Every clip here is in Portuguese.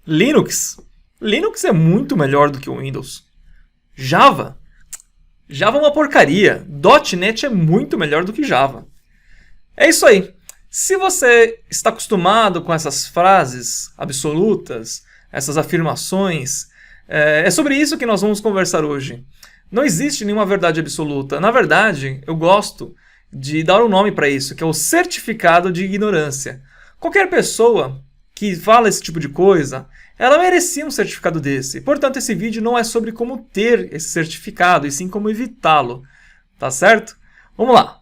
Linux. Linux é muito melhor do que o Windows. Java. Java é uma porcaria. .NET é muito melhor do que Java. É isso aí. Se você está acostumado com essas frases absolutas, essas afirmações, é sobre isso que nós vamos conversar hoje. Não existe nenhuma verdade absoluta. Na verdade, eu gosto de dar um nome para isso, que é o certificado de ignorância. Qualquer pessoa que fala esse tipo de coisa, ela merecia um certificado desse. Portanto, esse vídeo não é sobre como ter esse certificado, e sim como evitá-lo. Tá certo? Vamos lá!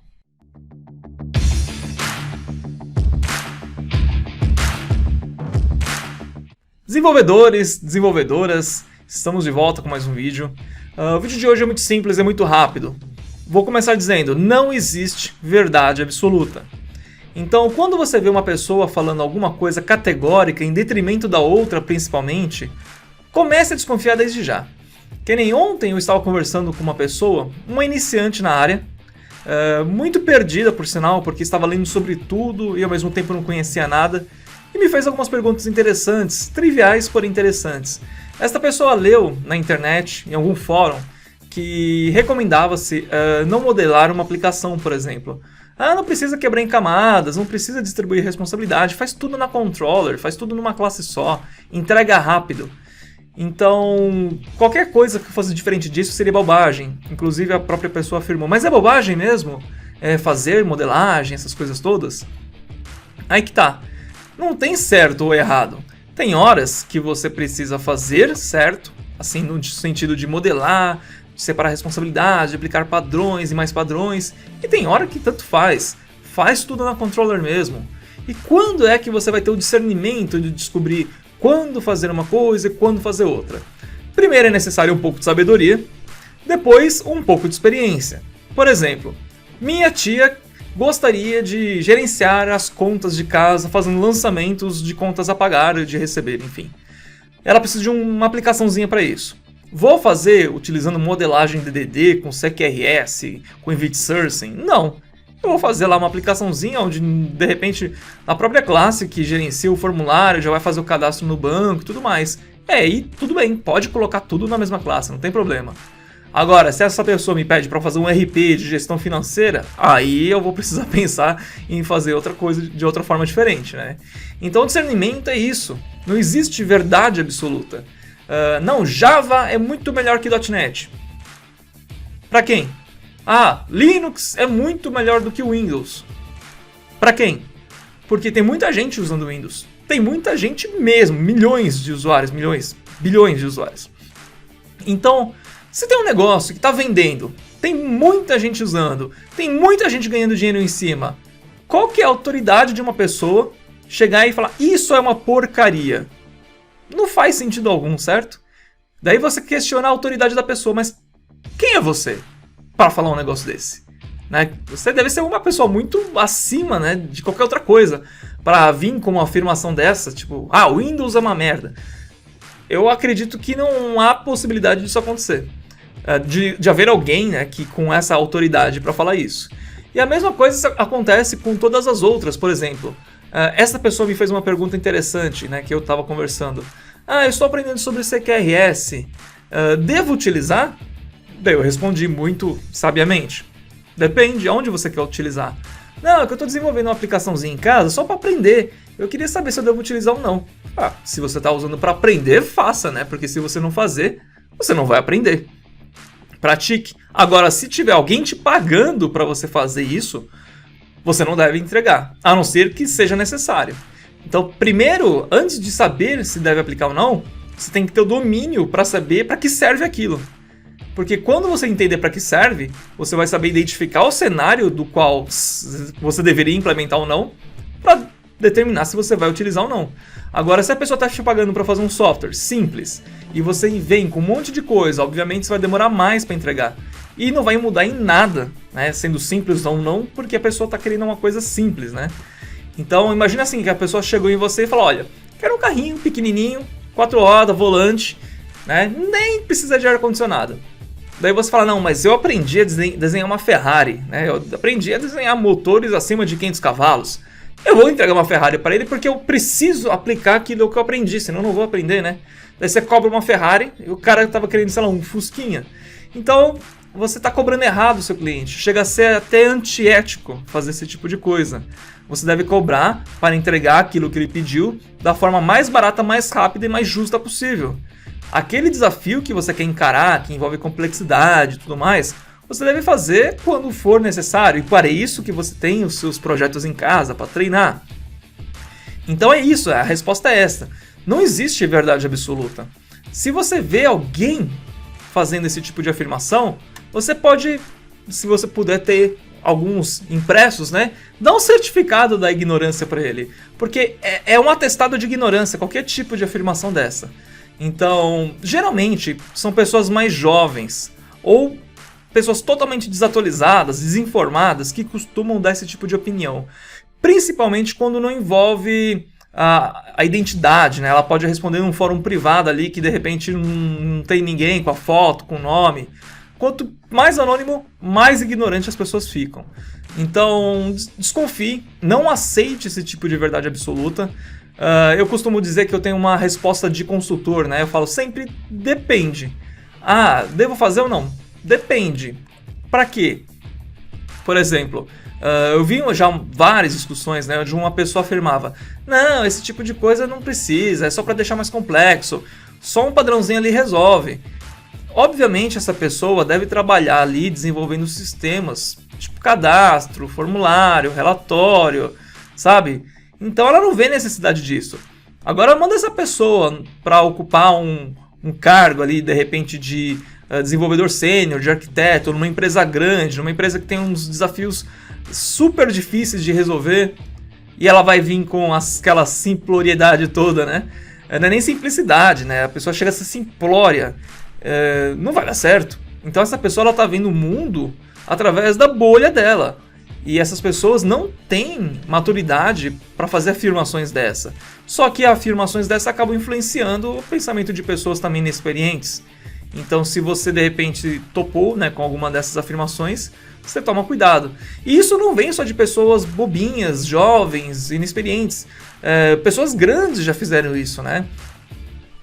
Desenvolvedores, desenvolvedoras, estamos de volta com mais um vídeo. O vídeo de hoje é muito simples, é muito rápido. Vou começar dizendo, não existe verdade absoluta. Então, quando você vê uma pessoa falando alguma coisa categórica em detrimento da outra, principalmente, comece a desconfiar desde já. Que nem ontem eu estava conversando com uma pessoa, uma iniciante na área, muito perdida por sinal, porque estava lendo sobre tudo e ao mesmo tempo não conhecia nada, e me fez algumas perguntas interessantes, triviais, porém interessantes. Esta pessoa leu na internet, em algum fórum, que recomendava-se não modelar uma aplicação, por exemplo. Não precisa quebrar em camadas, não precisa distribuir responsabilidade, faz tudo na controller, faz tudo numa classe só, entrega rápido. Então, qualquer coisa que fosse diferente disso seria bobagem. Inclusive a própria pessoa afirmou, mas é bobagem mesmo? Fazer modelagem, essas coisas todas? Aí que tá. Não tem certo ou errado. Tem horas que você precisa fazer certo, assim no sentido de modelar, de separar responsabilidade, de aplicar padrões e mais padrões, e tem hora que tanto faz tudo na controller mesmo. E quando é que você vai ter o discernimento de descobrir quando fazer uma coisa e quando fazer outra? Primeiro é necessário um pouco de sabedoria, depois um pouco de experiência. Por exemplo, minha tia gostaria de gerenciar as contas de casa, fazendo lançamentos de contas a pagar e de receber, enfim. Ela precisa de uma aplicaçãozinha para isso. Vou fazer utilizando modelagem DDD, com CQRS, com Event Sourcing? Não. Eu vou fazer lá uma aplicaçãozinha onde, de repente, na própria classe que gerencia o formulário, já vai fazer o cadastro no banco e tudo mais. E tudo bem, pode colocar tudo na mesma classe, não tem problema. Agora, se essa pessoa me pede para fazer um RP de gestão financeira, aí eu vou precisar pensar em fazer outra coisa de outra forma diferente, né? Então, o discernimento é isso. Não existe verdade absoluta. Não, Java é muito melhor que .NET. Para quem? Linux é muito melhor do que o Windows. Para quem? Porque tem muita gente usando o Windows. Tem muita gente mesmo, milhões de usuários, bilhões de usuários. Então, se tem um negócio que está vendendo, tem muita gente usando, tem muita gente ganhando dinheiro em cima, qual que é a autoridade de uma pessoa chegar e falar, isso é uma porcaria? Não faz sentido algum, certo? Daí você questiona a autoridade da pessoa, mas quem é você para falar um negócio desse? Né? Você deve ser uma pessoa muito acima, né, de qualquer outra coisa para vir com uma afirmação dessa, tipo, o Windows é uma merda. Eu acredito que não há possibilidade disso acontecer. De haver alguém, né, que com essa autoridade para falar isso. E a mesma coisa acontece com todas as outras, por exemplo. Essa pessoa me fez uma pergunta interessante, né, que eu estava conversando. Eu estou aprendendo sobre CQRS. Devo utilizar? Daí eu respondi muito sabiamente. Depende, aonde você quer utilizar. Não, é que eu estou desenvolvendo uma aplicaçãozinha em casa só para aprender. Eu queria saber se eu devo utilizar ou não. Se você está usando para aprender, faça, né? Porque se você não fazer, você não vai aprender. Pratique. Agora, se tiver alguém te pagando para você fazer isso, você não deve entregar, a não ser que seja necessário. Então, primeiro, antes de saber se deve aplicar ou não, você tem que ter o domínio para saber para que serve aquilo. Porque quando você entender para que serve, você vai saber identificar o cenário do qual você deveria implementar ou não, para determinar se você vai utilizar ou não. Agora, se a pessoa está te pagando para fazer um software simples, e você vem com um monte de coisa, obviamente você vai demorar mais para entregar. E não vai mudar em nada, né, sendo simples ou não, porque a pessoa está querendo uma coisa simples, né? Então, imagina assim, que a pessoa chegou em você e falou, olha, quero um carrinho pequenininho, 4 rodas, volante, né, nem precisa de ar-condicionado. Daí você fala, não, mas eu aprendi a desenhar uma Ferrari, né? Eu aprendi a desenhar motores acima de 500 cavalos. Eu vou entregar uma Ferrari para ele porque eu preciso aplicar aquilo que eu aprendi, senão eu não vou aprender, né? Daí você cobra uma Ferrari e o cara estava querendo, sei lá, um Fusquinha. Então, você está cobrando errado o seu cliente. Chega a ser até antiético fazer esse tipo de coisa. Você deve cobrar para entregar aquilo que ele pediu da forma mais barata, mais rápida e mais justa possível. Aquele desafio que você quer encarar, que envolve complexidade e tudo mais, você deve fazer quando for necessário. E para isso que você tem os seus projetos em casa, para treinar. Então é isso, a resposta é essa. Não existe verdade absoluta. Se você vê alguém fazendo esse tipo de afirmação, você pode, se você puder ter alguns impressos, né, dá um certificado da ignorância para ele. Porque é um atestado de ignorância, qualquer tipo de afirmação dessa. Então, geralmente, são pessoas mais jovens ou pessoas totalmente desatualizadas, desinformadas, que costumam dar esse tipo de opinião. Principalmente quando não envolve a identidade, né? Ela pode responder num fórum privado ali que de repente não tem ninguém com a foto, com o nome. Quanto mais anônimo, mais ignorante as pessoas ficam. Então, desconfie, não aceite esse tipo de verdade absoluta. Eu costumo dizer que eu tenho uma resposta de consultor, né? Eu falo sempre, depende. Devo fazer ou não? Depende. Para quê? Por exemplo, eu vi já várias discussões, né, onde uma pessoa afirmava: não, esse tipo de coisa não precisa, é só para deixar mais complexo, só um padrãozinho ali resolve. Obviamente essa pessoa deve trabalhar ali desenvolvendo sistemas, tipo cadastro, formulário, relatório, sabe? Então ela não vê necessidade disso. Agora manda essa pessoa para ocupar um cargo ali, de repente, de desenvolvedor sênior, de arquiteto, numa empresa grande, numa empresa que tem uns desafios super difíceis de resolver, e ela vai vir com aquela simploriedade toda, né? Não é nem simplicidade, né? A pessoa chega a ser simplória. Não vai dar certo. Então essa pessoa ela tá vendo o mundo através da bolha dela. E essas pessoas não têm maturidade para fazer afirmações dessa. Só que afirmações dessa acabam influenciando o pensamento de pessoas também inexperientes. Então, se você de repente topou, né, com alguma dessas afirmações, você toma cuidado. E isso não vem só de pessoas bobinhas, jovens, inexperientes. Pessoas grandes já fizeram isso, né?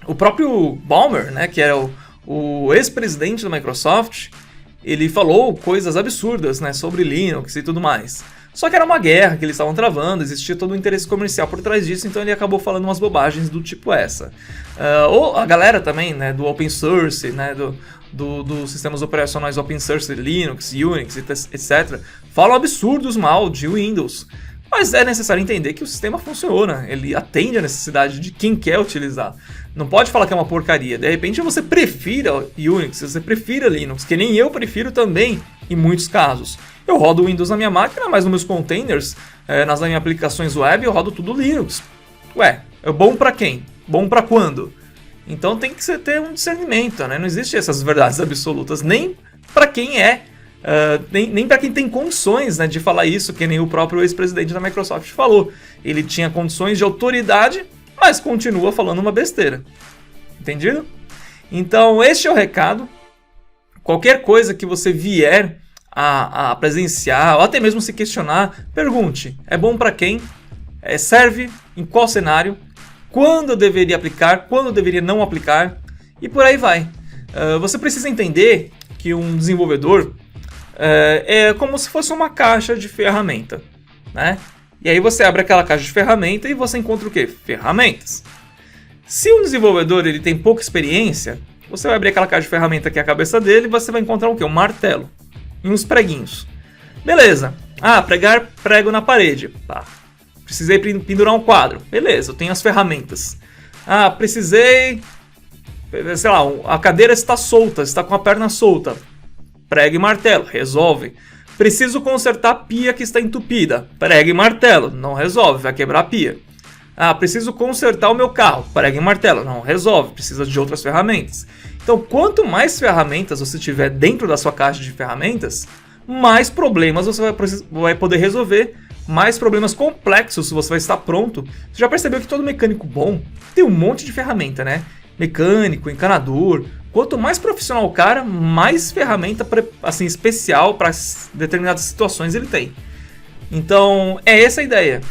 O próprio Ballmer, né, que era o ex-presidente da Microsoft, ele falou coisas absurdas, né, sobre Linux e tudo mais. Só que era uma guerra que eles estavam travando, existia todo um interesse comercial por trás disso, então ele acabou falando umas bobagens do tipo essa. Ou a galera também, né, do open source, né, dos sistemas operacionais open source, Linux, Unix, etc., falam absurdos mal de Windows. Mas é necessário entender que o sistema funciona, ele atende a necessidade de quem quer utilizar. Não pode falar que é uma porcaria. De repente você prefira Unix, você prefira Linux, que nem eu prefiro também, em muitos casos. Eu rodo o Windows na minha máquina, mas nos meus containers, nas minhas aplicações web, eu rodo tudo Linux. Ué, é bom pra quem? Bom pra quando? Então tem que ter um discernimento, né? Não existe essas verdades absolutas, nem pra quem nem para quem tem condições, né, de falar isso, que nem o próprio ex-presidente da Microsoft falou. Ele tinha condições de autoridade, mas continua falando uma besteira. Entendido? Então, este é o recado. Qualquer coisa que você vier a presenciar, ou até mesmo se questionar, pergunte. É bom para quem? Serve em qual cenário? Quando eu deveria aplicar? Quando eu deveria não aplicar? E por aí vai. Você precisa entender que um desenvolvedor é como se fosse uma caixa de ferramenta, né? E aí você abre aquela caixa de ferramenta e você encontra o quê? Ferramentas. Se um desenvolvedor ele tem pouca experiência, você vai abrir aquela caixa de ferramenta que é a cabeça dele e você vai encontrar o quê? Um martelo e uns preguinhos. Beleza. Pregar prego na parede. Tá. Precisei pendurar um quadro. Beleza, eu tenho as ferramentas. Precisei... sei lá, a cadeira está solta, está com a perna solta. Prego e martelo, resolve. Preciso consertar a pia que está entupida. Prego e martelo, não resolve, vai quebrar a pia. Preciso consertar o meu carro. Prego e martelo, não resolve, precisa de outras ferramentas. Então, quanto mais ferramentas você tiver dentro da sua caixa de ferramentas, mais problemas você vai poder resolver, mais problemas complexos você vai estar pronto. Você já percebeu que todo mecânico bom tem um monte de ferramenta, né? Mecânico, encanador. Quanto mais profissional o cara, mais ferramenta assim, especial para determinadas situações ele tem. Então, é essa a ideia.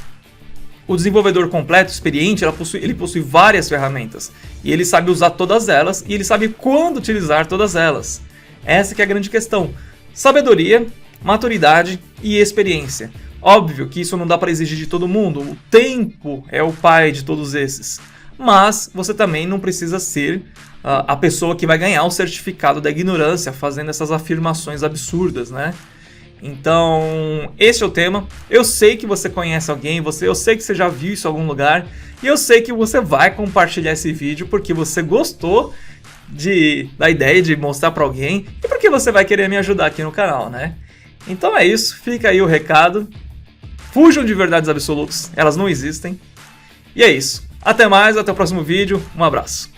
O desenvolvedor completo, experiente, ele possui várias ferramentas. E ele sabe usar todas elas, e ele sabe quando utilizar todas elas. Essa que é a grande questão. Sabedoria, maturidade e experiência. Óbvio que isso não dá para exigir de todo mundo, o tempo é o pai de todos esses. Mas você também não precisa ser a pessoa que vai ganhar o certificado da ignorância fazendo essas afirmações absurdas, né? Então, esse é o tema. Eu sei que você conhece alguém, eu sei que você já viu isso em algum lugar, e eu sei que você vai compartilhar esse vídeo porque você gostou da ideia de mostrar para alguém e porque você vai querer me ajudar aqui no canal, né? Então é isso, fica aí o recado. Fujam de verdades absolutas, elas não existem. E é isso. Até mais, até o próximo vídeo. Um abraço.